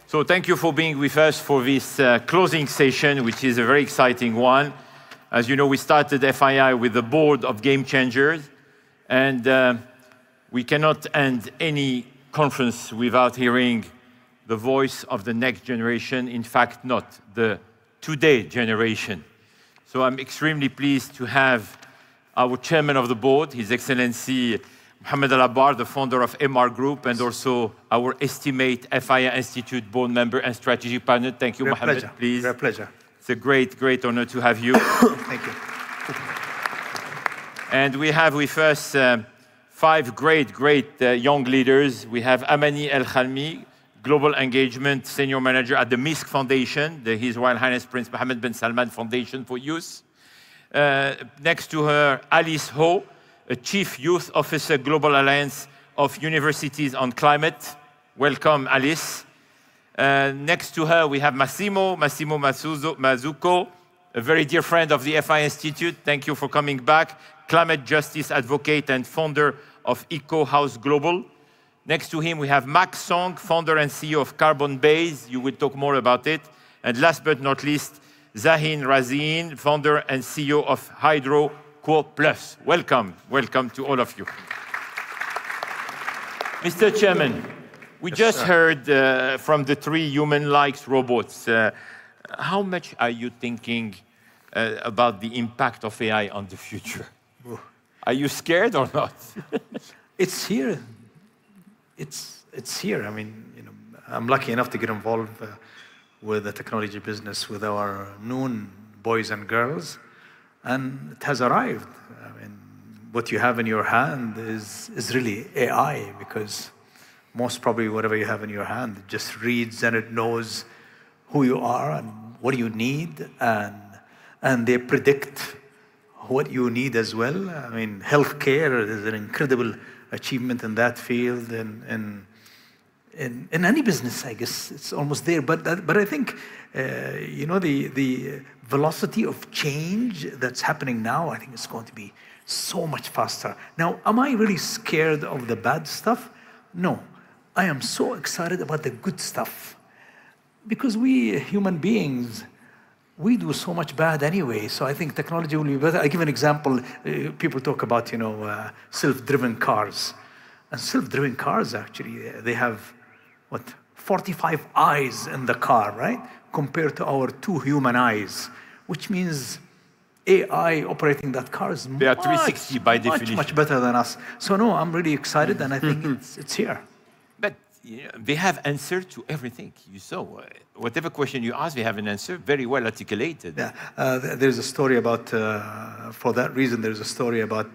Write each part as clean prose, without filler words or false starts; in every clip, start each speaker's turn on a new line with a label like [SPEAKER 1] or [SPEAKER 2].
[SPEAKER 1] So thank you for being with us for this closing session, which is a very exciting one. As you know, we started FII with the board of game changers, and we cannot end any conference without hearing the voice of the next generation, in fact, not the today generation. So I'm extremely pleased to have our chairman of the board, His Excellency Mohamed Al-Abbar, the founder of MR Group, and also our estimate FII Institute board member and strategic partner. Thank you, Mohamed,
[SPEAKER 2] pleasure.
[SPEAKER 1] please.
[SPEAKER 2] Great pleasure.
[SPEAKER 1] It's a great, great honor to have you.
[SPEAKER 2] Thank you.
[SPEAKER 1] And we have with us 5 great young leaders. We have Amani El-Khalmi, Global Engagement Senior Manager at the MISC Foundation, the His Royal Highness Prince Mohammed bin Salman Foundation for Youth. Next to her, Alice Ho, a Chief Youth Officer, Global Alliance of Universities on Climate. Welcome, Alice. Next to her, we have Massimo Mazzucco, a very dear friend of the FI Institute. Thank you for coming back. Climate justice advocate and founder of Eco House Global. Next to him, we have Max Song, founder and CEO of Carbon Base. You will talk more about it. And last but not least, Zahin Razin, founder and CEO of Hydro Co Plus. Welcome, welcome to all of you. Mr. Chairman, we just heard from the 3 human-like robots. How much are you thinking about the impact of AI on the future? Are you scared or not?
[SPEAKER 2] It's here. It's here. I mean, I'm lucky enough to get involved with the technology business with our noon boys and girls, and it has arrived. I mean, what you have in your hand is really AI, because most probably whatever you have in your hand, it just reads and it knows who you are and what you need, and they predict what you need as well. I mean, healthcare is an incredible achievement in that field, and in any business, I guess it's almost there. But I think, the velocity of change that's happening now, I think it's going to be so much faster. Now, am I really scared of the bad stuff? No. I am so excited about the good stuff, because we human beings, we do so much bad anyway. So I think technology will be better. I give an example. People talk about, self-driven cars. And self-driven cars, actually, they have, 45 eyes in the car, right? Compared to our 2 human eyes, which means AI operating that car is
[SPEAKER 1] they are 360 by definition.
[SPEAKER 2] Much better than us. So no, I'm really excited, and I think it's here.
[SPEAKER 1] But they have answer to everything. You saw whatever question you ask, they have an answer very well articulated.
[SPEAKER 2] Yeah, there's a story about. For that reason, there's a story about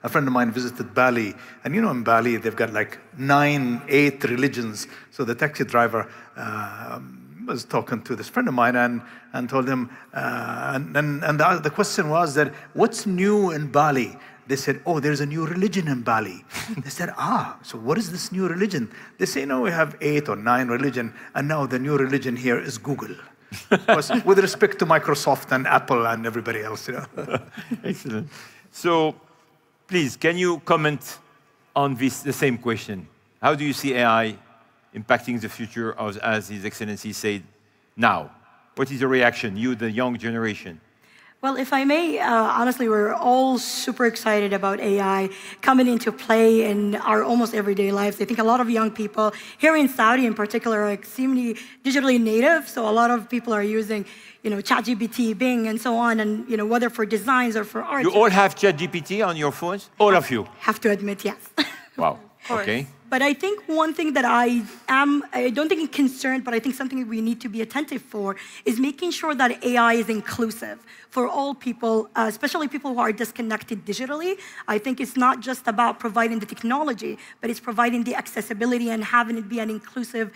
[SPEAKER 2] a friend of mine visited Bali, and in Bali they've got like 8 religions. So the taxi driver was talking to this friend of mine and told him, and the question was that, what's new in Bali? They said, oh, there's a new religion in Bali. They said, so what is this new religion? They say, no, we have 8 or 9 religion, and now the new religion here is Google. With respect to Microsoft and Apple and everybody else.
[SPEAKER 1] Excellent. So, please, can you comment on the same question? How do you see AI impacting the future, as His Excellency said, now? What is your reaction, you, the young generation?
[SPEAKER 3] Well, if I may, honestly, we're all super excited about AI coming into play in our almost everyday lives. I think a lot of young people here in Saudi in particular are extremely digitally native. So a lot of people are using, ChatGPT, Bing, and so on, and whether for designs or for art.
[SPEAKER 1] You all have ChatGPT on your phones? All of you?
[SPEAKER 3] Have to admit, yes.
[SPEAKER 1] Wow, okay.
[SPEAKER 3] But I think one thing that I don't think concerned, but I think something we need to be attentive for is making sure that AI is inclusive for all people, especially people who are disconnected digitally. I think it's not just about providing the technology, but it's providing the accessibility and having it be an inclusive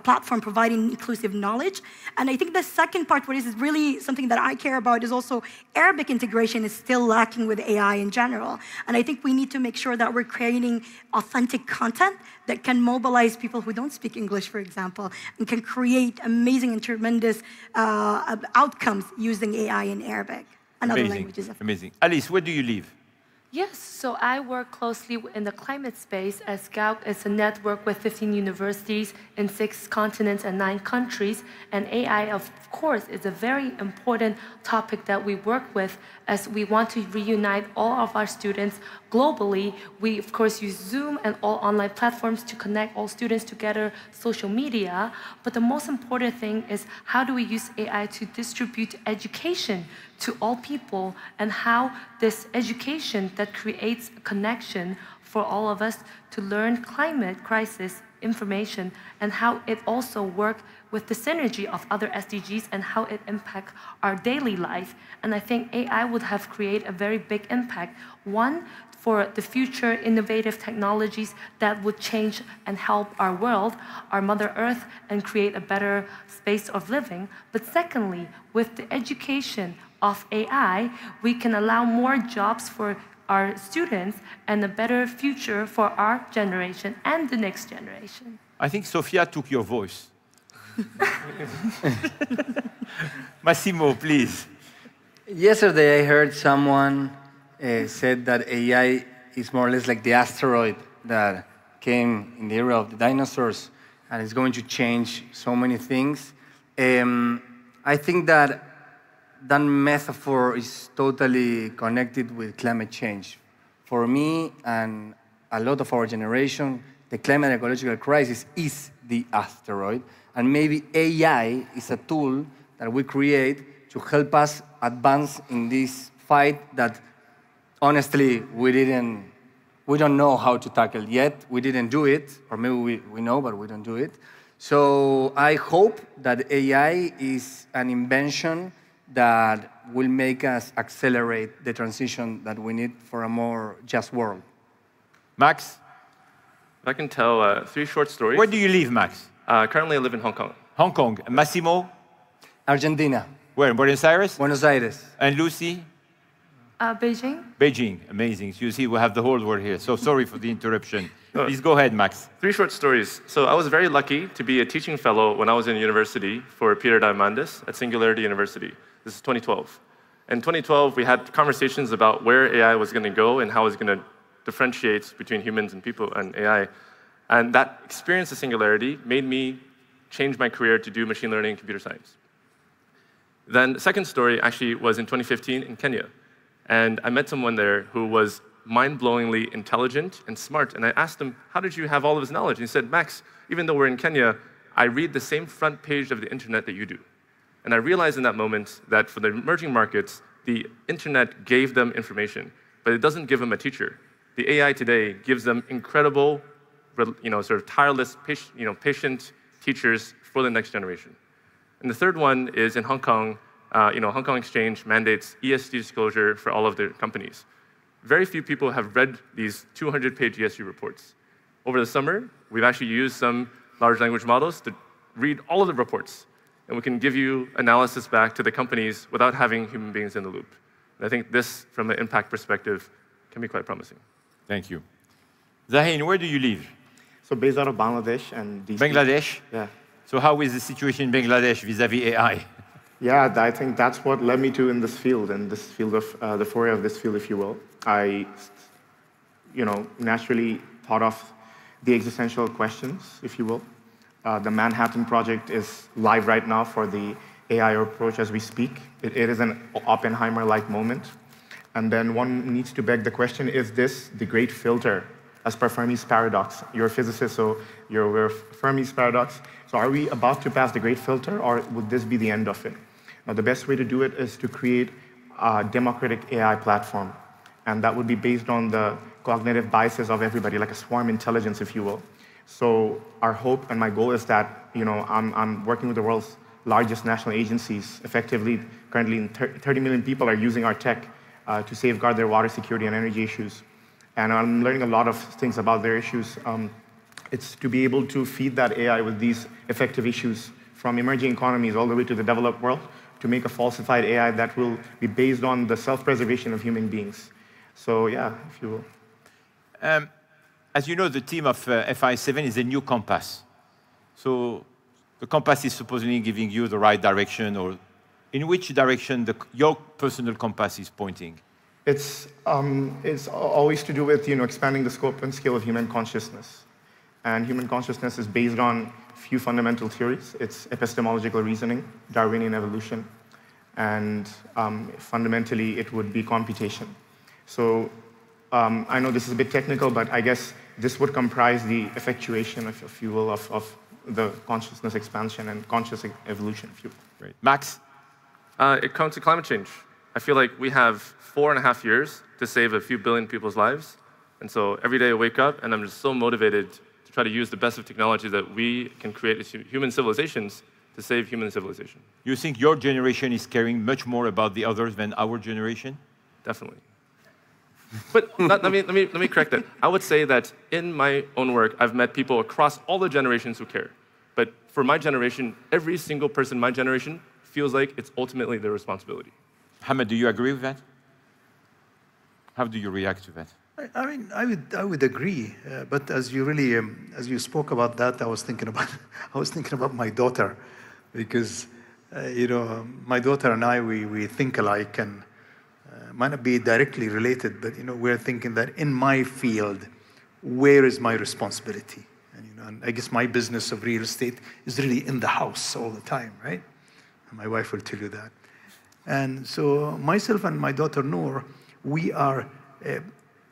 [SPEAKER 3] platform providing inclusive knowledge. And I think the second part, what is really something that I care about, is also Arabic integration is still lacking with AI in general. And I think we need to make sure that we're creating authentic content that can mobilize people who don't speak English, for example, and can create amazing and tremendous outcomes using AI in Arabic and other languages.
[SPEAKER 1] Amazing. Alice, where do you live?
[SPEAKER 4] Yes, so I work closely in the climate space as GAUC is a network with 15 universities in 6 continents and 9 countries. And AI, of course, is a very important topic that we work with as we want to reunite all of our students globally. We, of course, use Zoom and all online platforms to connect all students together, social media. But the most important thing is how do we use AI to distribute education to all people, and how this education that creates a connection for all of us to learn climate crisis information, and how it also works with the synergy of other SDGs and how it impacts our daily life. And I think AI would have created a very big impact. One, for the future innovative technologies that would change and help our world, our Mother Earth, and create a better space of living. But secondly, with the education of AI, we can allow more jobs for our students and a better future for our generation and the next generation.
[SPEAKER 1] I think Sofia took your voice. Massimo, please.
[SPEAKER 5] Yesterday, I heard someone said that AI is more or less like the asteroid that came in the era of the dinosaurs, and it's going to change so many things. I think that metaphor is totally connected with climate change. For me and a lot of our generation, the climate and ecological crisis is the asteroid, and maybe AI is a tool that we create to help us advance in this fight that honestly we don't know how to tackle yet. We didn't do it, or maybe we know, but we don't do it. So I hope that AI is an invention that will make us accelerate the transition that we need for a more just world.
[SPEAKER 1] Max?
[SPEAKER 6] I can tell 3 short stories.
[SPEAKER 1] Where do you live, Max?
[SPEAKER 6] Currently, I live in Hong Kong.
[SPEAKER 1] Hong Kong. Massimo?
[SPEAKER 5] Argentina.
[SPEAKER 1] Where, in Buenos Aires?
[SPEAKER 5] Buenos Aires.
[SPEAKER 1] And Lucy?
[SPEAKER 4] Beijing.
[SPEAKER 1] Beijing. Amazing. So you see, we have the whole world here. So sorry for the interruption. Please go ahead, Max.
[SPEAKER 6] 3 short stories. So I was very lucky to be a teaching fellow when I was in university for Peter Diamandis at Singularity University. This is 2012. In 2012, we had conversations about where AI was going to go and how it was going to differentiate between humans and people and AI. And that experience of Singularity made me change my career to do machine learning and computer science. Then the second story actually was in 2015 in Kenya. And I met someone there who was mind-blowingly intelligent and smart. And I asked him, how did you have all of this knowledge? And he said, Max, even though we're in Kenya, I read the same front page of the internet that you do. And I realized in that moment that for the emerging markets, the internet gave them information, but it doesn't give them a teacher. The AI today gives them incredible, sort of tireless, patient teachers for the next generation. And the third one is in Hong Kong. Hong Kong Exchange mandates ESG disclosure for all of their companies. Very few people have read these 200-page ESG reports. Over the summer, we've actually used some large language models to read all of the reports. And we can give you analysis back to the companies without having human beings in the loop. And I think this, from an impact perspective, can be quite promising.
[SPEAKER 1] Thank you. Zahin, where do you live?
[SPEAKER 7] So based out of Bangladesh and DC.
[SPEAKER 1] Bangladesh?
[SPEAKER 7] Yeah.
[SPEAKER 1] So how is the situation in Bangladesh vis-à-vis AI?
[SPEAKER 7] Yeah, I think that's what led me to in this field of the foray of this field, if you will. I, naturally thought of the existential questions, if you will. The Manhattan Project is live right now for the AI approach as we speak. It is an Oppenheimer-like moment. And then one needs to beg the question, is this the great filter, as per Fermi's paradox? You're a physicist, so you're aware of Fermi's paradox. So are we about to pass the great filter, or would this be the end of it? Now, the best way to do it is to create a democratic AI platform. And that would be based on the cognitive biases of everybody, like a swarm intelligence, if you will. So our hope and my goal is that, I'm working with the world's largest national agencies. Effectively, currently 30 million people are using our tech to safeguard their water security and energy issues. And I'm learning a lot of things about their issues. It's to be able to feed that AI with these effective issues from emerging economies all the way to the developed world, to make a falsified AI that will be based on the self-preservation of human beings. So yeah, if you will.
[SPEAKER 1] As you know, the team of FI7 is a new compass. So the compass is supposedly giving you the right direction, or in which direction your personal compass is pointing?
[SPEAKER 7] It's always to do with expanding the scope and scale of human consciousness. And human consciousness is based on a few fundamental theories. It's epistemological reasoning, Darwinian evolution, and fundamentally it would be computation. So I know this is a bit technical, but I guess this would comprise the effectuation, if you will, of the consciousness expansion and conscious evolution, if you will.
[SPEAKER 1] Great. Max?
[SPEAKER 6] It comes to climate change. I feel like we have 4.5 years to save a few billion people's lives. And so every day I wake up and I'm just so motivated to try to use the best of technology that we can create as human civilizations to save human civilization.
[SPEAKER 1] You think your generation is caring much more about the others than our generation?
[SPEAKER 6] Definitely. But let me correct that. I would say that in my own work, I've met people across all the generations who care. But for my generation, every single person in my generation feels like it's ultimately their responsibility.
[SPEAKER 1] Hamad, do you agree with that? How do you react to that?
[SPEAKER 2] I mean, I would agree, but as you spoke about that, I was thinking about my daughter, because my daughter and I we think alike, and might not be directly related, but we're thinking that in my field, where is my responsibility? And I guess my business of real estate is really in the house all the time, right? And my wife will tell you that. And so myself and my daughter Noor, we are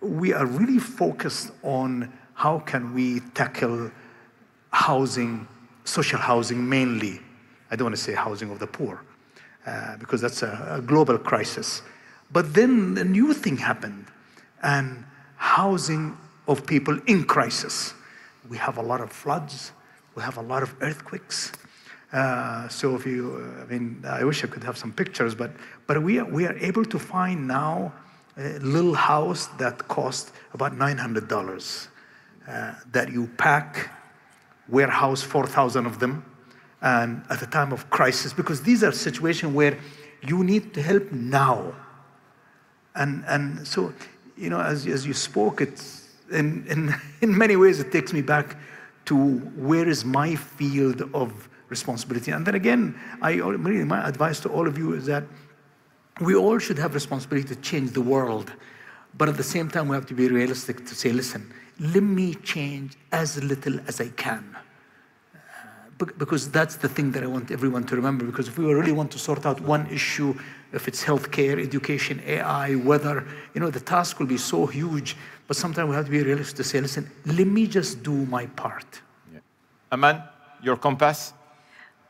[SPEAKER 2] really focused on how can we tackle housing, social housing mainly. I don't want to say housing of the poor, because that's a global crisis. But then a new thing happened, and housing of people in crisis. We have a lot of floods, we have a lot of earthquakes. So I wish I could have some pictures, but we are able to find now a little house that cost about $900 that you pack, warehouse 4,000 of them, and at a time of crisis, because these are situations where you need to help now. And so, as you spoke, it's in many ways it takes me back to where is my field of responsibility. And then again, my advice to all of you is that we all should have responsibility to change the world, but at the same time we have to be realistic to say, listen, let me change as little as I can. Because that's the thing that I want everyone to remember, because if we really want to sort out one issue, if it's healthcare, education, AI, weather, the task will be so huge, but sometimes we have to be realistic to say, listen, let me just do my part.
[SPEAKER 1] Yeah. Aman, your compass?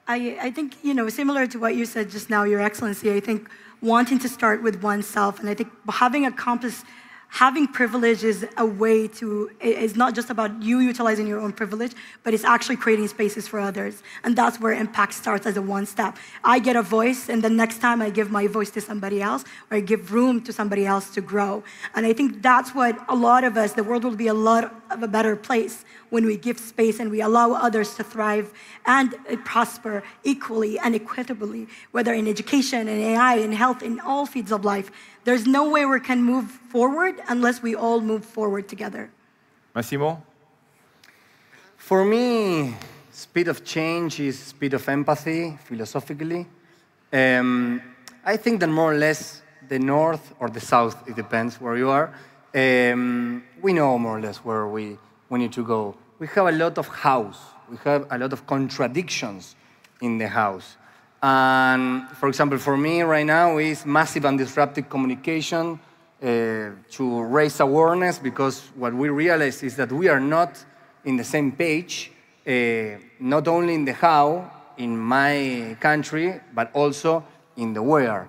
[SPEAKER 3] I think, similar to what you said just now, Your Excellency, I think wanting to start with oneself, and I think having a compass, having privilege is a way to, it's not just about you utilizing your own privilege, but it's actually creating spaces for others. And that's where impact starts as a one step. I get a voice, and the next time I give my voice to somebody else, or I give room to somebody else to grow. And I think that's what a lot of us, the world will be a lot of a better place when we give space and we allow others to thrive and prosper equally and equitably, whether in education, in AI, in health, in all fields of life. There's no way we can move forward unless we all move forward together.
[SPEAKER 1] Massimo?
[SPEAKER 5] For me, speed of change is speed of empathy, philosophically. I think that more or less the north or the south, it depends where you are, we know more or less where we need to go. We have a lot of house. We have a lot of contradictions in the house. And for example, for me right now is massive and disruptive communication to raise awareness, because what we realize is that we are not in the same page, not only in the how, in my country, but also in the where.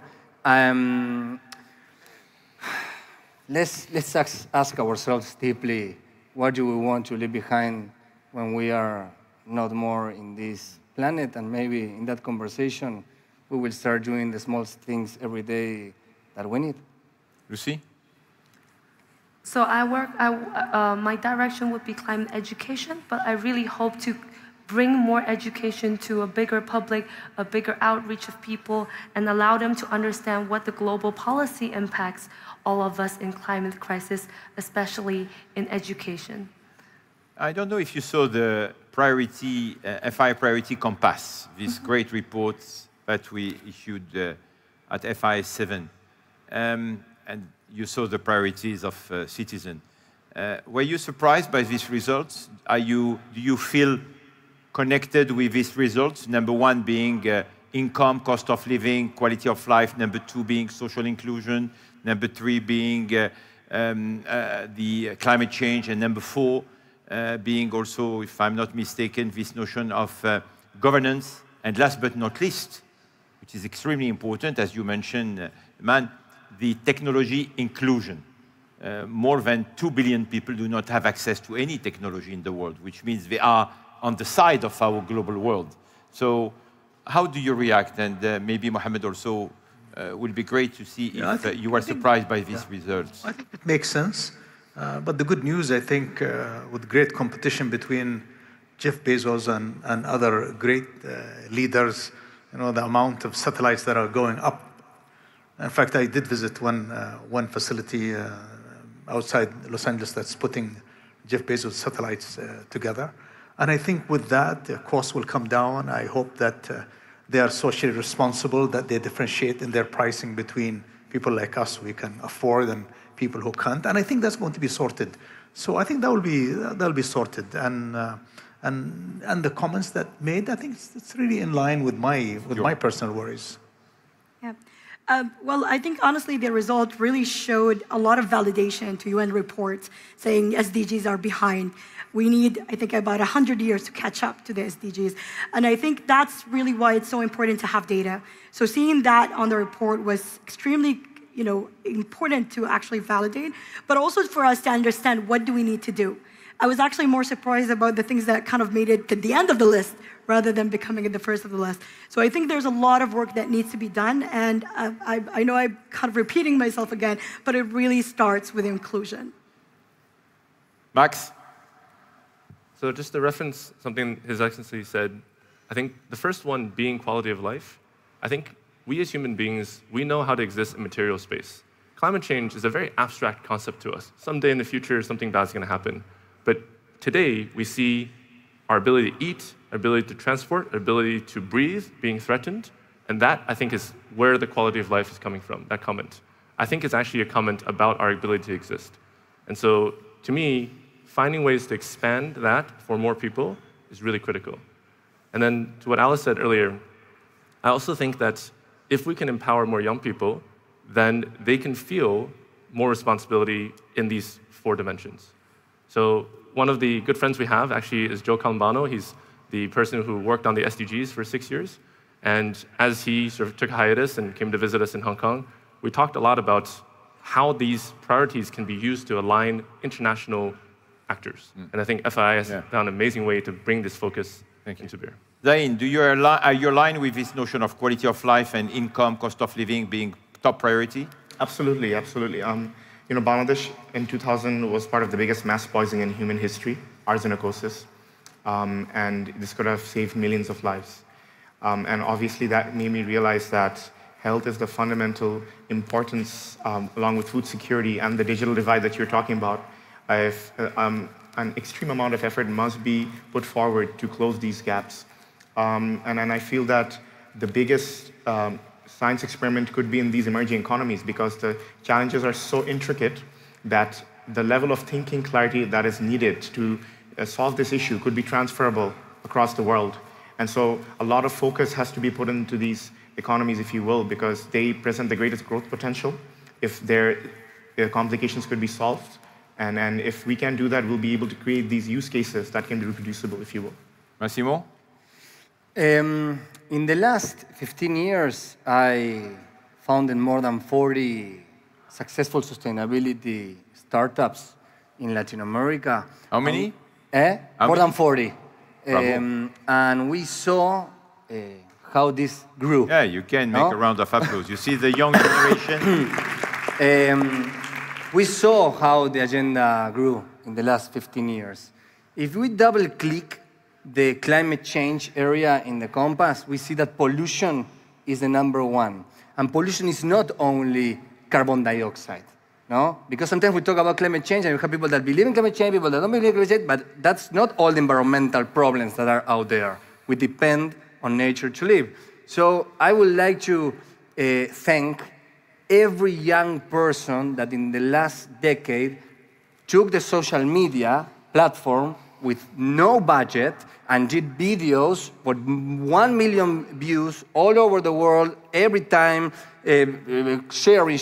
[SPEAKER 5] Let's ask ourselves deeply, what do we want to leave behind when we are not more in this planet? And maybe in that conversation, we will start doing the small things every day that we need.
[SPEAKER 1] Lucy?
[SPEAKER 4] So my direction would be climate education, but I really hope to bring more education to a bigger public, a bigger outreach of people, and allow them to understand what the global policy impacts all of us in climate crisis, especially in education.
[SPEAKER 1] I don't know if you saw the priority, FI Priority Compass, this great report that we issued at FI 7. And you saw the priorities of citizens. Were you surprised by these results? Do you feel connected with these results? Number one being income, cost of living, quality of life. Number two being social inclusion. Number three being the climate change. And number four being also, if I'm not mistaken, this notion of governance. And last but not least, which is extremely important, as you mentioned, the technology inclusion. More than 2 billion people do not have access to any technology in the world, which means they are on the side of our global world. So how do you react? And maybe Mohammed also will be great to see if you are surprised by these results.
[SPEAKER 2] I think it makes sense. But the good news, I think, with great competition between Jeff Bezos and other great leaders, the amount of satellites that are going up. In fact, I did visit one facility outside Los Angeles that's putting Jeff Bezos satellites together. And I think with that, the cost will come down. I hope that they are socially responsible, that they differentiate in their pricing between people like us who can afford and people who can't. And I think that's going to be sorted. So I think that'll be sorted. And the comments that made, I think it's really in line with my personal worries.
[SPEAKER 3] Yeah. Well, I think honestly the result really showed a lot of validation to UN reports saying SDGs are behind. We need, I think, about 100 years to catch up to the SDGs. And I think that's really why it's so important to have data. So seeing that on the report was extremely important to actually validate, but also for us to understand what do we need to do. I was actually more surprised about the things that kind of made it to the end of the list rather than becoming at the first of the list. So I think there's a lot of work that needs to be done, and I know I'm kind of repeating myself again, but it really starts with inclusion.
[SPEAKER 1] Max?
[SPEAKER 6] So just to reference something His Excellency said, I think the first one being quality of life. I think we as human beings, we know how to exist in material space. Climate change is a very abstract concept to us. Someday in the future, something bad is going to happen. But today, we see our ability to eat, our ability to transport, our ability to breathe being threatened. And that, I think, is where the quality of life is coming from, that comment. I think it's actually a comment about our ability to exist. And so, to me, finding ways to expand that for more people is really critical. And then, to what Alice said earlier, I also think that if we can empower more young people, then they can feel more responsibility in these 4 dimensions. So one of the good friends we have actually is Joe Calambano. He's the person who worked on the SDGs for 6 years. And as he sort of took a hiatus and came to visit us in Hong Kong, we talked a lot about how these priorities can be used to align international actors. And I think FII has found an amazing way to bring this focus into bear.
[SPEAKER 1] Zain, are you aligned with this notion of quality of life and income, cost of living being top priority?
[SPEAKER 7] Absolutely, absolutely. Bangladesh in 2000 was part of the biggest mass poisoning in human history, arsenicosis, and this could have saved millions of lives. And obviously that made me realize that health is the fundamental importance, along with food security and the digital divide that you're talking about. An extreme amount of effort must be put forward to close these gaps. And I feel that the biggest science experiment could be in these emerging economies, because the challenges are so intricate that the level of thinking clarity that is needed to solve this issue could be transferable across the world. And so a lot of focus has to be put into these economies, if you will, because they present the greatest growth potential if their complications could be solved. And if we can do that, we'll be able to create these use cases that can be reproducible, if you will.
[SPEAKER 1] Massimo?
[SPEAKER 5] In the last 15 years, I founded more than 40 successful sustainability startups in Latin America.
[SPEAKER 1] How many?
[SPEAKER 5] More than 40. And we saw how this grew.
[SPEAKER 1] Yeah, you can make a round of applause. You see the young generation?
[SPEAKER 5] We saw how the agenda grew in the last 15 years. If we double-click the climate change area in the compass, we see that pollution is the #1. And pollution is not only carbon dioxide, no? Because sometimes we talk about climate change and we have people that believe in climate change, people that don't believe in climate change, but that's not all the environmental problems that are out there. We depend on nature to live. So I would like to thank every young person that in the last decade took the social media platform with no budget and did videos for 1 million views all over the world, every time, sharing.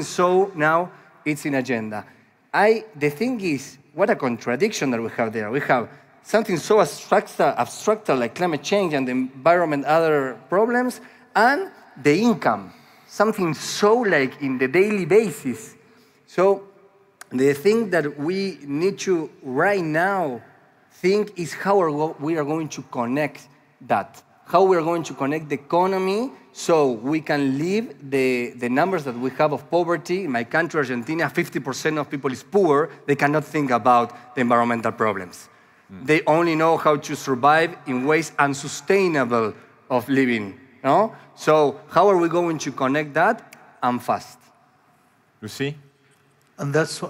[SPEAKER 5] So now it's in agenda. The thing is, what a contradiction that we have there. We have something so abstract like climate change and the environment, other problems, and the income, something so like in the daily basis. So the thing that we need to right now think is how we are going to connect that, how we are going to connect the economy so we can leave the numbers that we have of poverty. In my country, Argentina, 50% of people is poor. They cannot think about the environmental problems. They only know how to survive in ways unsustainable of living. No? So how are we going to connect that and fast?
[SPEAKER 1] Lucy?
[SPEAKER 2] And that's you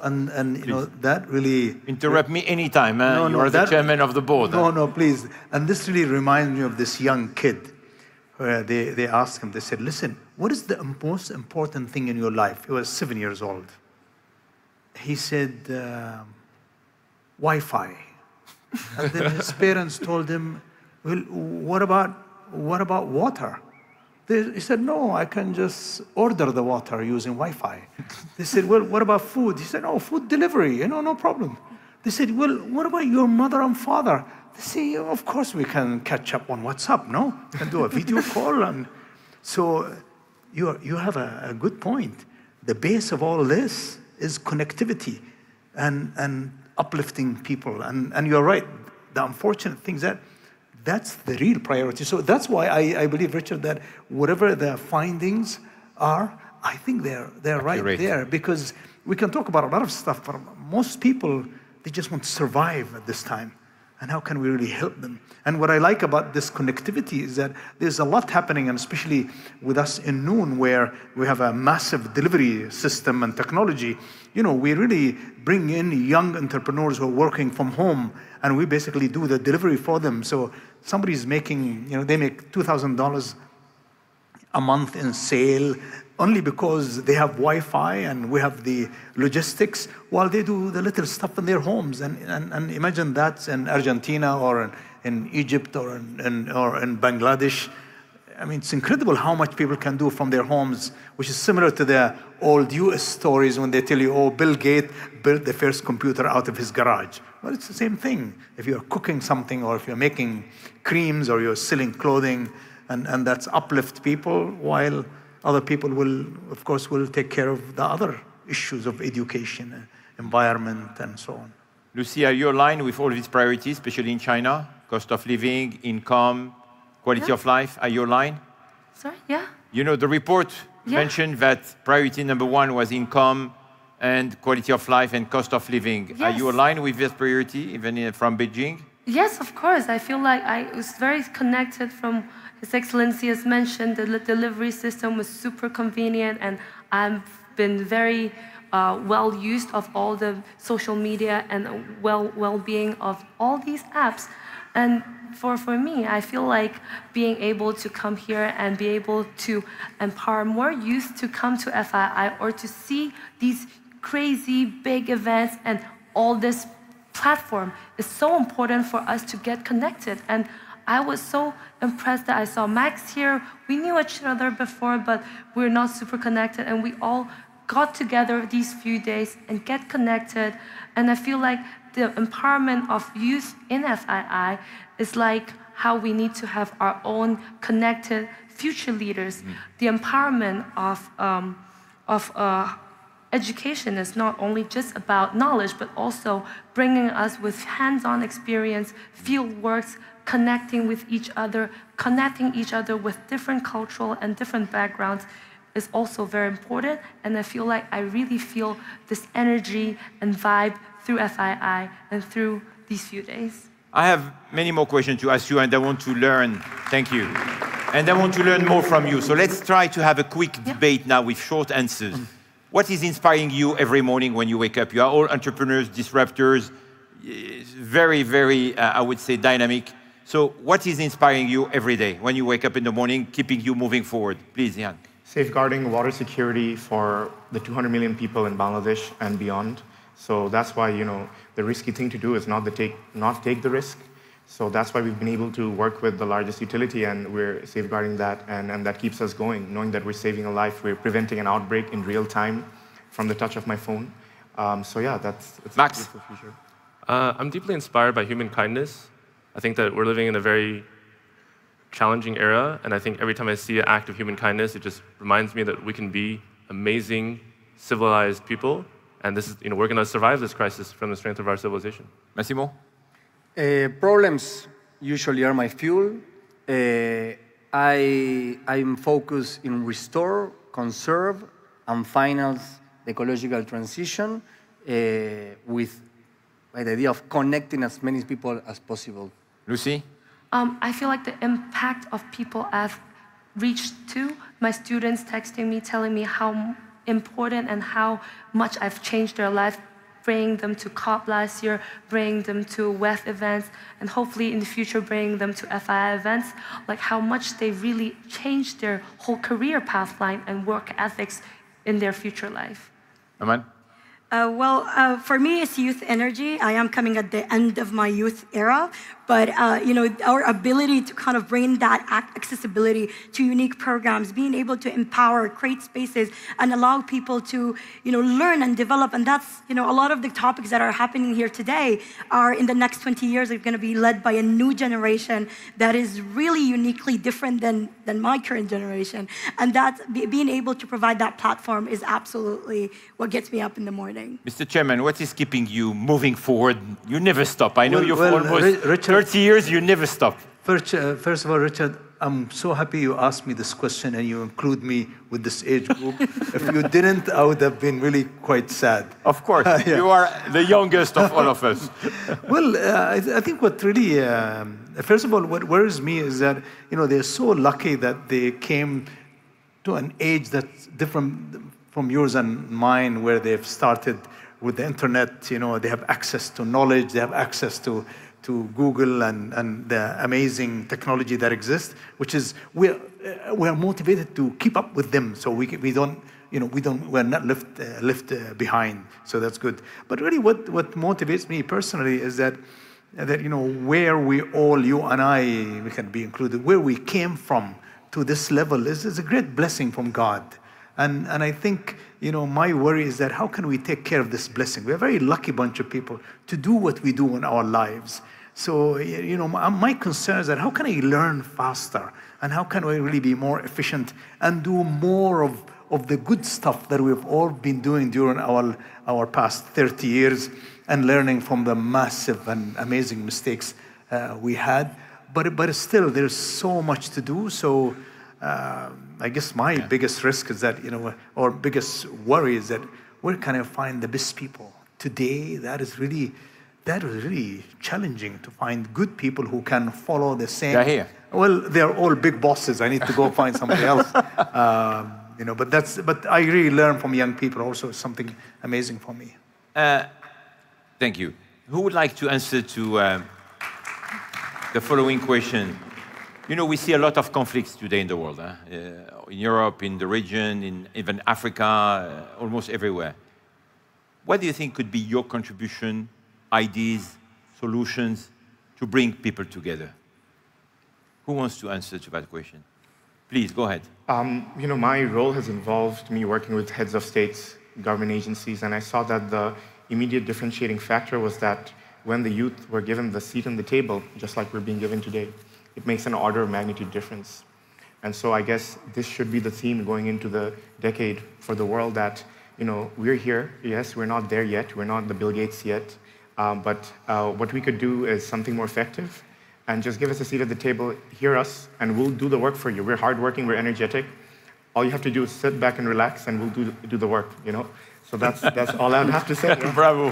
[SPEAKER 2] know that really
[SPEAKER 1] Interrupt me anytime.
[SPEAKER 2] No,
[SPEAKER 1] you are the chairman of the board.
[SPEAKER 2] No, please. And this really reminds me of this young kid where they asked him, they said, listen, what is the most important thing in your life? He was 7 years old. He said, Wi-Fi. And then his parents told him, well, what about water? He said, no, I can just order the water using Wi-Fi. They said, well, what about food? He said, oh, food delivery, no problem. They said, well, what about your mother and father? They say, of course we can catch up on WhatsApp, no? We can do a video call. And so you have a good point. The base of all this is connectivity and uplifting people. And you're right, the unfortunate thing is that that's the real priority. So that's why I believe, Richard, that whatever the findings are, I think they're right there. Because we can talk about a lot of stuff, but most people, they just want to survive at this time. And how can we really help them? And what I like about this connectivity is that there's a lot happening, and especially with us in Noon, where we have a massive delivery system and technology. You know, we really bring in young entrepreneurs who are working from home, and we basically do the delivery for them. So somebody's making, they make $2,000 a month in sale only because they have Wi-Fi and we have the logistics, while they do the little stuff in their homes. And imagine that's in Argentina or in Egypt or in Bangladesh. I mean, it's incredible how much people can do from their homes, which is similar to the old US stories when they tell you, oh, Bill Gates built the first computer out of his garage. Well, it's the same thing. If you're cooking something, or if you're making creams, or you're selling clothing, and that's uplift people, while other people will take care of the other issues of education, environment, and so on.
[SPEAKER 1] Lucy, are you aligned with all these priorities, especially in China? Cost of living, income, quality of life, are you aligned?
[SPEAKER 4] Sorry, yeah.
[SPEAKER 1] You know, the report mentioned that priority number 1 was income and quality of life and cost of living.
[SPEAKER 4] Yes.
[SPEAKER 1] Are you aligned with this priority, even from Beijing?
[SPEAKER 4] Yes, of course. I feel like I was very connected from His Excellency has mentioned the delivery system was super convenient, and I've been very well used of all the social media and well-being of all these apps. And for me, I feel like being able to come here and be able to empower more youth to come to FII or to see these crazy big events and all this platform is so important for us to get connected. And I was so impressed that I saw Max here. We knew each other before, but we're not super connected, and we all got together these few days and get connected. And I feel like the empowerment of youth in FII is like how we need to have our own connected future leaders. The empowerment of education is not only just about knowledge, but also bringing us with hands-on experience, field works, connecting with each other, connecting each other with different cultural and different backgrounds is also very important. And I feel like I really feel this energy and vibe through FII and through these few days.
[SPEAKER 1] I have many more questions to ask you, and I want to learn. Thank you. And I want to learn more from you. So let's try to have a quick debate now with short answers. What is inspiring you every morning when you wake up? You are all entrepreneurs, disruptors, very, very, I would say, dynamic. So what is inspiring you every day when you wake up in the morning, keeping you moving forward? Please, Jan.
[SPEAKER 7] safeguarding water security for the 200 million people in Bangladesh and beyond. So that's why, the risky thing to do is not take the risk. So that's why we've been able to work with the largest utility, and we're safeguarding that, and that keeps us going, knowing that we're saving a life, we're preventing an outbreak in real time from the touch of my phone. So yeah, it's
[SPEAKER 1] Max.
[SPEAKER 7] a beautiful future.
[SPEAKER 6] I'm deeply inspired by human kindness. I think that we're living in a very challenging era, and I think every time I see an act of human kindness, it just reminds me that we can be amazing, civilized people, and this is, we're going to survive this crisis from the strength of our civilization.
[SPEAKER 1] Massimo?
[SPEAKER 5] Problems usually are my fuel. I'm focused in restore, conserve, and finance the ecological transition with the idea of connecting as many people as possible.
[SPEAKER 1] Lucy?
[SPEAKER 4] I feel like the impact of people I've reached to, my students texting me, telling me how important and how much I've changed their life, bringing them to COP last year, bringing them to WEF events, and hopefully in the future bringing them to FII events, like how much they really changed their whole career pathline and work ethics in their future life.
[SPEAKER 1] Aman?
[SPEAKER 3] For me, it's youth energy. I am coming at the end of my youth era, but our ability to kind of bring that accessibility to unique programs, being able to empower, create spaces, and allow people to learn and develop. And that's a lot of the topics that are happening here today are in the next 20 years are going to be led by a new generation that is really uniquely different than my current generation. And that being able to provide that platform is absolutely what gets me up in the morning.
[SPEAKER 1] Mr. Chairman, what is keeping you moving forward? You never stop. I know you've almost
[SPEAKER 2] Richard,
[SPEAKER 1] 30 years, you never stop.
[SPEAKER 2] First of all, Richard, I'm so happy you asked me this question and you include me with this age group. If you didn't, I would have been really quite sad.
[SPEAKER 1] Of course,
[SPEAKER 2] Yeah.
[SPEAKER 1] you are the youngest of all of us.
[SPEAKER 2] Well, I think what really, first of all, what worries me is that, they're so lucky that they came to an age that's different from yours and mine, where they've started with the internet. They have access to knowledge, they have access to Google and the amazing technology that exists, which is we're motivated to keep up with them, so we're not left behind. So that's good. But really, what motivates me personally is that where we all, you and I, we can be included, where we came from to this level is a great blessing from God. And I think, my worry is that how can we take care of this blessing? We're a very lucky bunch of people to do what we do in our lives. So, my concern is that how can I learn faster? And how can we really be more efficient and do more of the good stuff that we've all been doing during our past 30 years and learning from the massive and amazing mistakes we had. But still, there's so much to do. So, I guess my biggest risk is that, or biggest worry is that where can I find the best people? Today, that is really challenging to find good people who can follow the same.
[SPEAKER 1] They're here.
[SPEAKER 2] Well, they're all big bosses. I need to go find somebody else. But I really learn from young people also. It's something amazing for me.
[SPEAKER 1] Thank you. Who would like to answer to the following question? We see a lot of conflicts today in the world, in Europe, in the region, in even Africa, almost everywhere. What do you think could be your contribution, ideas, solutions to bring people together? Who wants to answer to that question? Please, go ahead.
[SPEAKER 7] My role has involved me working with heads of states, government agencies, and I saw that the immediate differentiating factor was that when the youth were given the seat on the table, just like we're being given today, it makes an order of magnitude difference. And so I guess this should be the theme going into the decade for the world, that, we're here. Yes, we're not there yet. We're not the Bill Gates yet. But what we could do is something more effective, and just give us a seat at the table, hear us, and we'll do the work for you. We're hardworking, we're energetic. All you have to do is sit back and relax, and we'll do the work, So that's all I have to say. Yeah.
[SPEAKER 1] Bravo.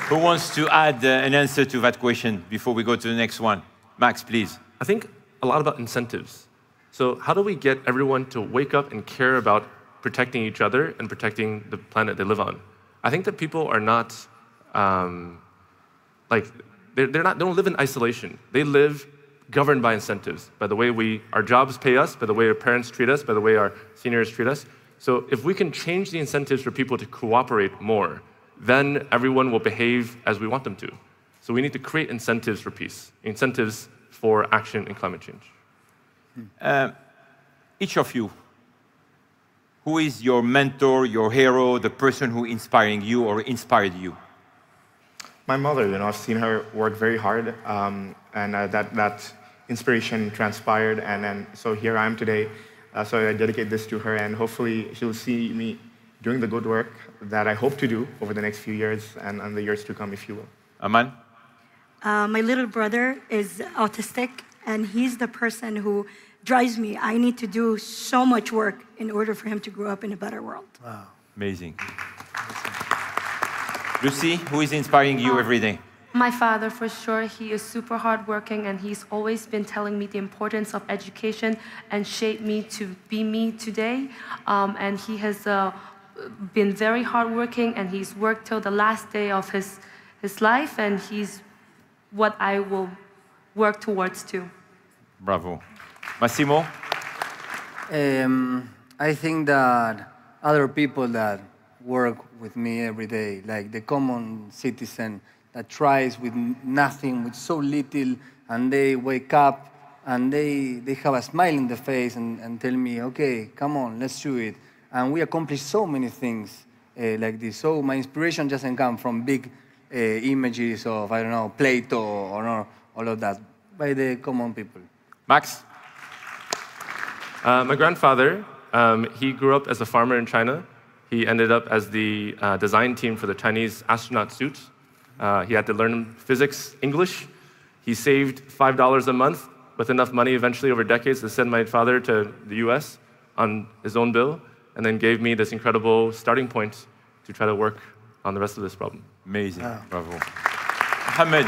[SPEAKER 1] Who wants to add an answer to that question before we go to the next one? Max, please.
[SPEAKER 6] I think a lot about incentives. So how do we get everyone to wake up and care about protecting each other and protecting the planet they live on? I think that people are not, they don't live in isolation. They live governed by incentives, by the way our jobs pay us, by the way our parents treat us, by the way our seniors treat us. So if we can change the incentives for people to cooperate more, then everyone will behave as we want them to. So we need to create incentives for peace, incentives for action in climate change.
[SPEAKER 1] Each of you, who is your mentor, your hero, the person who inspiring you or inspired you?
[SPEAKER 7] My mother, I've seen her work very hard, and that inspiration transpired, and then so here I am today. So I dedicate this to her, and hopefully she'll see me doing the good work that I hope to do over the next few years and the years to come, if you will.
[SPEAKER 1] Aman?
[SPEAKER 3] My little brother is autistic, and he's the person who drives me. I need to do so much work in order for him to grow up in a better world.
[SPEAKER 2] Wow.
[SPEAKER 1] Amazing. Lucy, who is inspiring you every day?
[SPEAKER 4] My father, for sure. He is super hardworking, and he's always been telling me the importance of education and shaped me to be me today. And he has been very hardworking, and he's worked till the last day of his life, and he's what I will work towards too.
[SPEAKER 1] Bravo. Massimo?
[SPEAKER 5] I think that other people that work with me every day, like the common citizen that tries with nothing, with so little, and they wake up and they have a smile in the face and tell me, okay, come on, let's do it. And we accomplish so many things like this. So my inspiration doesn't come from big images of, I don't know, Plato or all of that, by the common people.
[SPEAKER 1] Max?
[SPEAKER 6] My grandfather, he grew up as a farmer in China. He ended up as the design team for the Chinese astronaut suit. He had to learn physics, English. He saved $5 a month with enough money eventually over decades to send my father to the US on his own bill, and then gave me this incredible starting point to try to work on the rest of this problem.
[SPEAKER 1] Amazing. Bravo. Mohammed,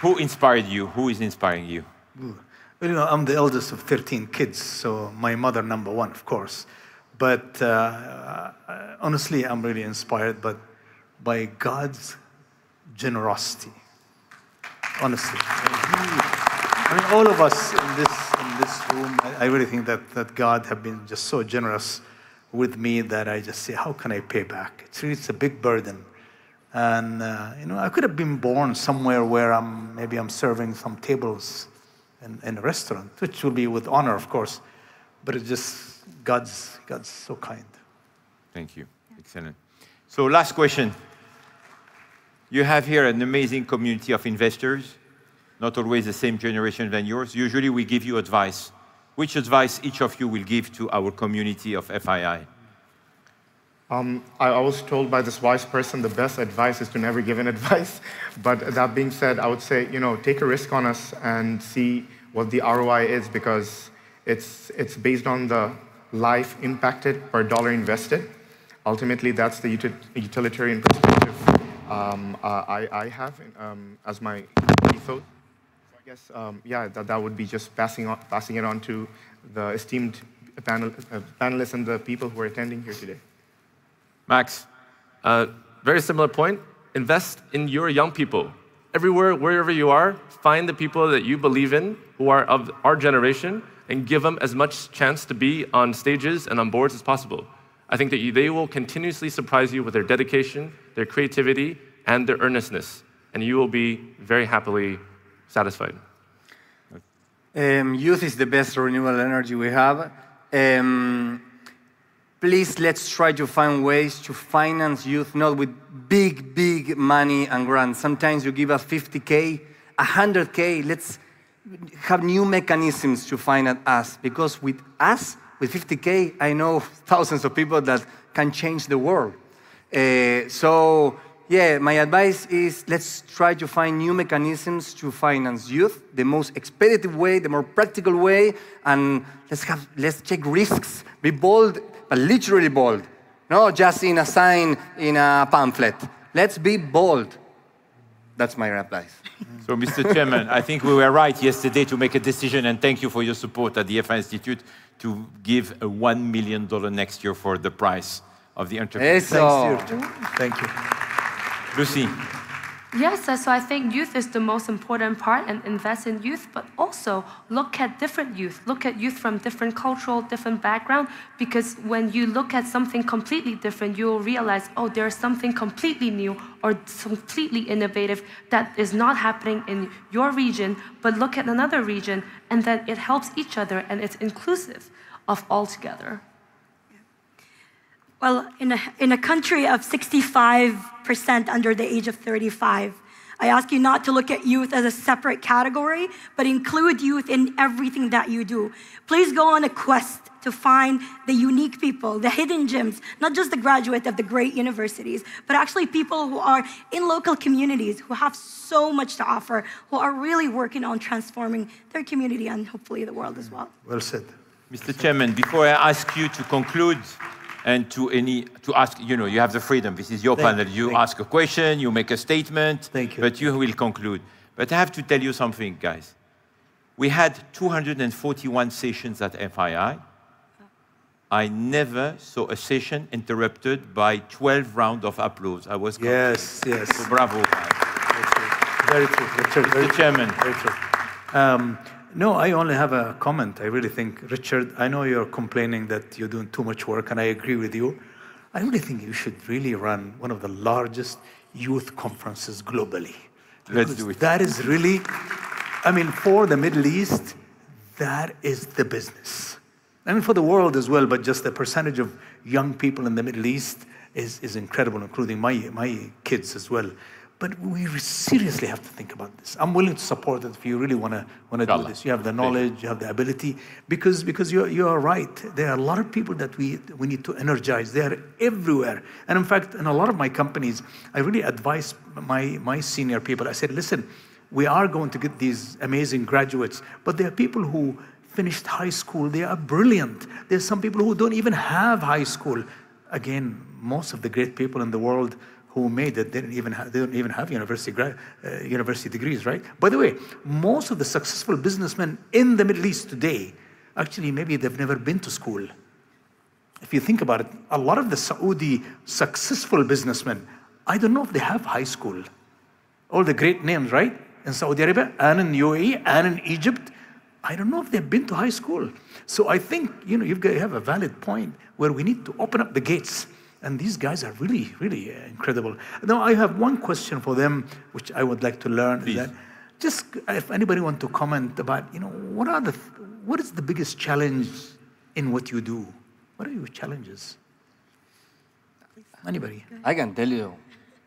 [SPEAKER 1] who inspired you? Who is inspiring you?
[SPEAKER 2] Well, I'm the eldest of 13 kids, so my mother, number one, of course. But honestly, I'm really inspired by God's generosity. Honestly. I mean, all of us in this room, I really think that God have been just so generous with me that I just say, how can I pay back? It's a big burden. And I could have been born somewhere where maybe I'm serving some tables in a restaurant, which will be with honor, of course. But it's just God's so kind.
[SPEAKER 1] Thank you. Excellent. So last question. You have here an amazing community of investors, not always the same generation than yours. Usually we give you advice. Which advice each of you will give to our community of FII?
[SPEAKER 7] I was told by this wise person the best advice is to never give an advice. But that being said, I would say, take a risk on us and see what the ROI is, because it's based on the life impacted per dollar invested. Ultimately, that's the utilitarian perspective I have as my ethos. So I guess, that would be just passing it on to the esteemed panelists and the people who are attending here today.
[SPEAKER 6] Max, very similar point. Invest in your young people. Everywhere, wherever you are, find the people that you believe in who are of our generation and give them as much chance to be on stages and on boards as possible. I think that they will continuously surprise you with their dedication, their creativity, and their earnestness, and you will be very happily satisfied.
[SPEAKER 5] Youth is the best renewable energy we have. Please, let's try to find ways to finance youth, not with big money and grants. Sometimes you give us 50K, 100K. Let's have new mechanisms to finance us, because with us, with 50K, I know thousands of people that can change the world. My advice is let's try to find new mechanisms to finance youth, the most expeditive way, the more practical way, and let's take risks, be bold, but literally bold, not just in a sign, in a pamphlet. Let's be bold. That's my advice.
[SPEAKER 1] So, Mr. Chairman, I think we were right yesterday to make a decision, and thank you for your support at the FI Institute to give a $1 million next year for the price of the entrepreneur.
[SPEAKER 2] Thanks, Sergio. Thank you.
[SPEAKER 1] Lucy,
[SPEAKER 4] Yes, so I think youth is the most important part and invest in youth, but also look at different youth. Look at youth from different cultural, different background, because when you look at something completely different, you'll realize, oh, there's something completely new or completely innovative that is not happening in your region, but look at another region, and then it helps each other and it's inclusive of all together.
[SPEAKER 3] Well, in a country of 65% under the age of 35, I ask you not to look at youth as a separate category, but include youth in everything that you do. Please go on a quest to find the unique people, the hidden gems, not just the graduate of the great universities, but actually people who are in local communities, who have so much to offer, who are really working on transforming their community and hopefully the world as well.
[SPEAKER 2] Well said.
[SPEAKER 1] Mr. Chairman, before I ask you to conclude, and to ask, you have the freedom. This is your panel. You ask a question, you make a statement, but you will conclude. But I have to tell you something, guys. We had 241 sessions at FII. I never saw a session interrupted by 12 rounds of applause. I was
[SPEAKER 2] yes.
[SPEAKER 1] So bravo.
[SPEAKER 2] Very true. Richard,
[SPEAKER 1] Mr. Chairman.
[SPEAKER 2] Very true. No, I only have a comment. I really think, Richard, I know you're complaining that you're doing too much work, and I agree with you. I really think you should really run one of the largest youth conferences globally.
[SPEAKER 1] Let's do it.
[SPEAKER 2] That is really, for the Middle East, that is the business. For the world as well, but just the percentage of young people in the Middle East is incredible, including my kids as well. But we seriously have to think about this. I'm willing to support it if you really want to do this. You have the knowledge, you have the ability, because you are right. There are a lot of people that we need to energize. They are everywhere. And in fact, in a lot of my companies, I really advise my senior people. I said, listen, we are going to get these amazing graduates, but there are people who finished high school. They are brilliant. There's some people who don't even have high school. Again, most of the great people in the world who made it, they don't even have university degrees, right? By the way, most of the successful businessmen in the Middle East today, actually maybe they've never been to school. If you think about it, a lot of the Saudi successful businessmen, I don't know if they have high school. All the great names, right? In Saudi Arabia, and in UAE, and in Egypt, I don't know if they've been to high school. So I think, you have a valid point where we need to open up the gates. And these guys are really, really incredible. Now, I have one question for them, which I would like to learn. Is that just if anybody wants to comment about, what is the biggest challenge in what you do? What are your challenges? Anybody?
[SPEAKER 5] I can tell you,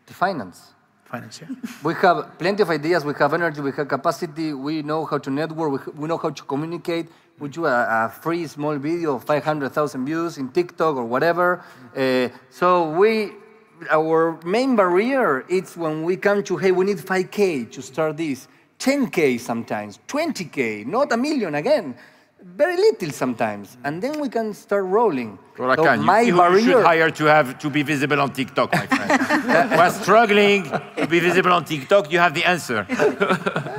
[SPEAKER 5] the finance.
[SPEAKER 2] Finance, yeah.
[SPEAKER 5] We have plenty of ideas, we have energy, we have capacity, we know how to network, we know how to communicate. We do a free small video of 500,000 views in TikTok or whatever. So our main barrier is when we come to, hey, we need 5K to start this, 10K sometimes, 20K, not a million again. Very little sometimes, and then we can start rolling.
[SPEAKER 1] Rakan, you should hire to be visible on TikTok, my friend. We're struggling to be visible on TikTok. You have the answer.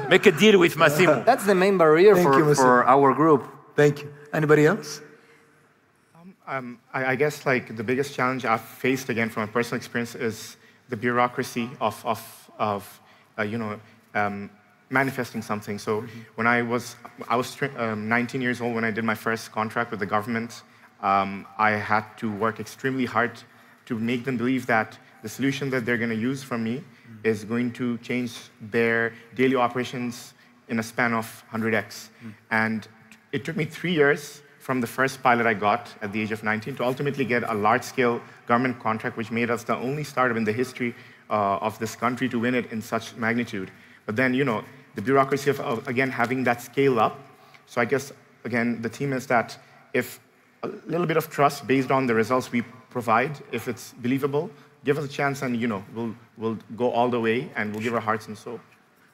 [SPEAKER 1] Make a deal with Massimo.
[SPEAKER 5] That's the main barrier for our group.
[SPEAKER 2] Thank you. Anybody else?
[SPEAKER 7] I guess the biggest challenge I've faced, again from a personal experience, is the bureaucracy of manifesting something. So when I was 19 years old when I did my first contract with the government. I had to work extremely hard to make them believe that the solution that they're going to use from me is going to change their daily operations in a span of 100x. And it took me 3 years from the first pilot I got at the age of 19 to ultimately get a large-scale government contract, which made us the only startup in the history of this country to win it in such magnitude. But then, the bureaucracy of again, having that scale up. So I guess, again, the theme is that if a little bit of trust based on the results we provide, if it's believable, give us a chance and, we'll go all the way and we'll give our hearts and soul.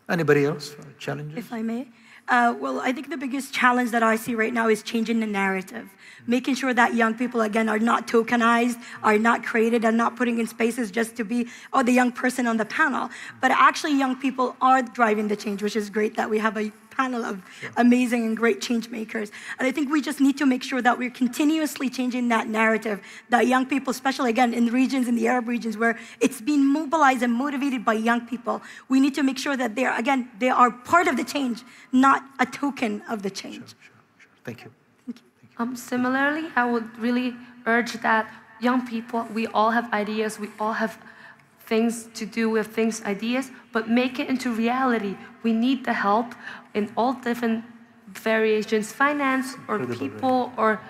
[SPEAKER 2] Anybody else? Challenges?
[SPEAKER 3] If I may. Well, I think the biggest challenge that I see right now is changing the narrative. Making sure that young people, again, are not tokenized, are not created, and not putting in spaces just to be, the young person on the panel. But actually, young people are driving the change, which is great that we have a panel of amazing and great change makers. And I think we just need to make sure that we're continuously changing that narrative, that young people, especially again in the regions, in the Arab regions where it's being mobilized and motivated by young people, we need to make sure that they are part of the change, not a token of the change.
[SPEAKER 2] Sure. Thank you.
[SPEAKER 4] Similarly, I would really urge that young people, we all have ideas, we all have things to do with things, ideas, but make it into reality. We need the help in all different variations, finance or people or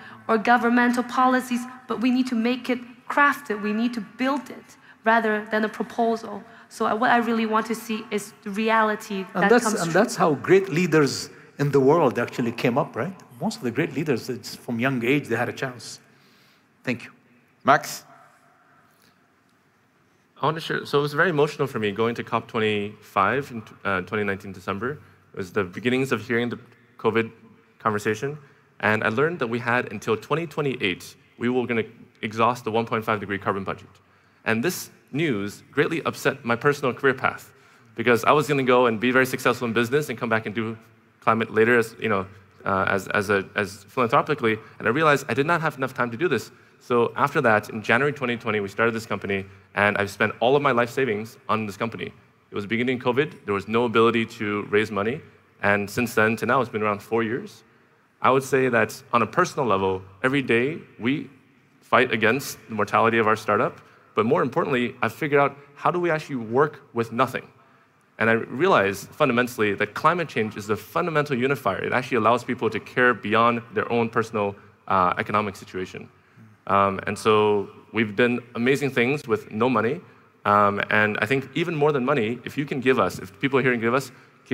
[SPEAKER 4] governmental policies, but we need to make it crafted. We need to build it rather than a proposal. So what I really want to see is the reality that comes true.
[SPEAKER 2] And that's how great leaders in the world actually came up, right? Most of the great leaders, it's from young age, they had a chance. Thank you.
[SPEAKER 1] Max?
[SPEAKER 6] I want to share, so it was very emotional for me going to COP25 in 2019 December. It was the beginnings of hearing the COVID conversation, and I learned that we had until 2028, we were going to exhaust the 1.5 degree carbon budget. And this news greatly upset my personal career path, because I was going to go and be very successful in business and come back and do climate later as, as philanthropically, and I realized I did not have enough time to do this. So after that, in January 2020, we started this company, and I've spent all of my life savings on this company. It was the beginning of COVID. There was no ability to raise money. And since then to now, it's been around 4 years. I would say that on a personal level, every day we fight against the mortality of our startup. But more importantly, I've figured out how do we actually work with nothing. And I realized fundamentally that climate change is a fundamental unifier. It actually allows people to care beyond their own personal economic situation. And so we've done amazing things with no money. And I think even more than money, if you can give us, if people here can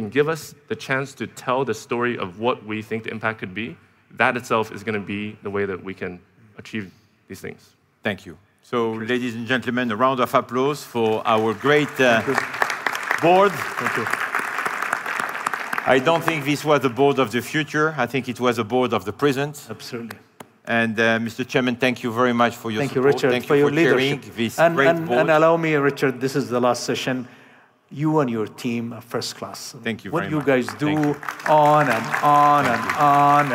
[SPEAKER 6] give us the chance to tell the story of what we think the impact could be, that itself is going to be the way that we can achieve these things.
[SPEAKER 1] Thank you. So, ladies and gentlemen, a round of applause for our great board.
[SPEAKER 2] Thank you.
[SPEAKER 1] I don't think this was the board of the future. I think it was a board of the present.
[SPEAKER 2] Absolutely.
[SPEAKER 1] And Mr. Chairman, thank you very much for your
[SPEAKER 2] support.
[SPEAKER 1] Thank
[SPEAKER 2] you, Richard,
[SPEAKER 1] thank
[SPEAKER 2] for
[SPEAKER 1] you
[SPEAKER 2] your
[SPEAKER 1] for
[SPEAKER 2] leadership.
[SPEAKER 1] This great board.
[SPEAKER 2] And allow me, Richard, this is the last session. You and your team are first class.
[SPEAKER 1] Thank you very much.
[SPEAKER 2] What you guys do on and on and on.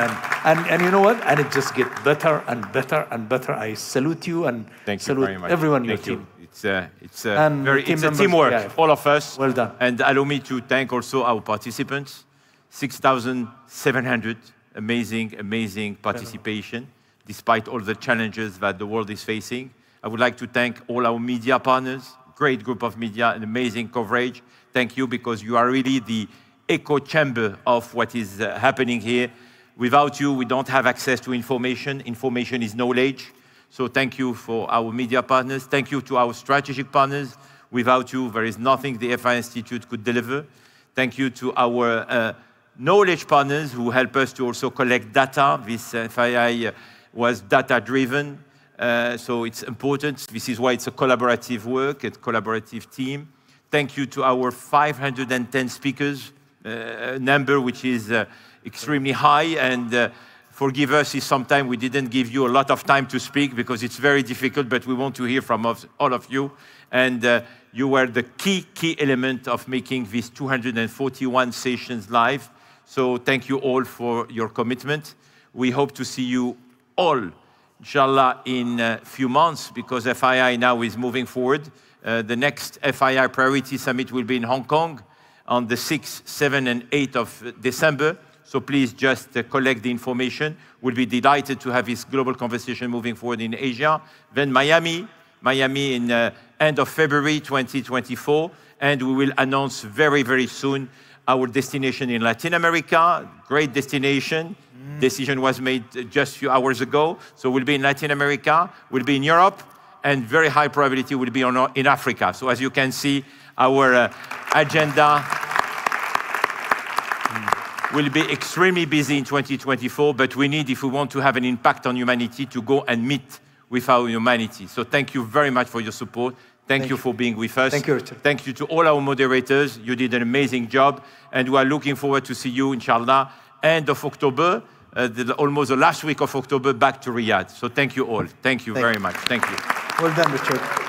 [SPEAKER 2] And you know what? And it just gets better and better and better. I salute you and salute everyone in your team.
[SPEAKER 1] It's a teamwork, all of us.
[SPEAKER 2] Well done.
[SPEAKER 1] And allow me to thank also our participants. 6,700 amazing participation, despite all the challenges that the world is facing. I would like to thank all our media partners, great group of media and amazing coverage. Thank you, because you are really the echo chamber of what is happening here. Without you, we don't have access to information. Information is knowledge. So thank you for our media partners. Thank you to our strategic partners. Without you, there is nothing the FI Institute could deliver. Thank you to our knowledge partners who help us to also collect data. This FII was data-driven, so it's important. This is why it's a collaborative work, a collaborative team. Thank you to our 510 speakers, a number which is extremely high, and forgive us if sometimes we didn't give you a lot of time to speak, because it's very difficult, but we want to hear from all of you. And you were the key element of making these 241 sessions live. So thank you all for your commitment. We hope to see you all, inshallah, in a few months, because FII now is moving forward. The next FII Priority Summit will be in Hong Kong on the 6th, 7th, and 8th of December. So please just collect the information. We'll be delighted to have this global conversation moving forward in Asia. Then Miami in end of February 2024. And we will announce very soon our destination in Latin America, great destination. Decision was made just a few hours ago. So we'll be in Latin America, we'll be in Europe, and very high probability we'll be in Africa. So as you can see, our agenda will be extremely busy in 2024, but we need, if we want to have an impact on humanity, to go and meet with our humanity. So thank you very much for your support. Thank you for being with us.
[SPEAKER 2] Thank you, Richard.
[SPEAKER 1] Thank you to all our moderators. You did an amazing job. And we are looking forward to see you, inshallah, end of October, almost the last week of October, back to Riyadh. So thank you all. Thank you very much. Thank you.
[SPEAKER 2] Well done, Richard.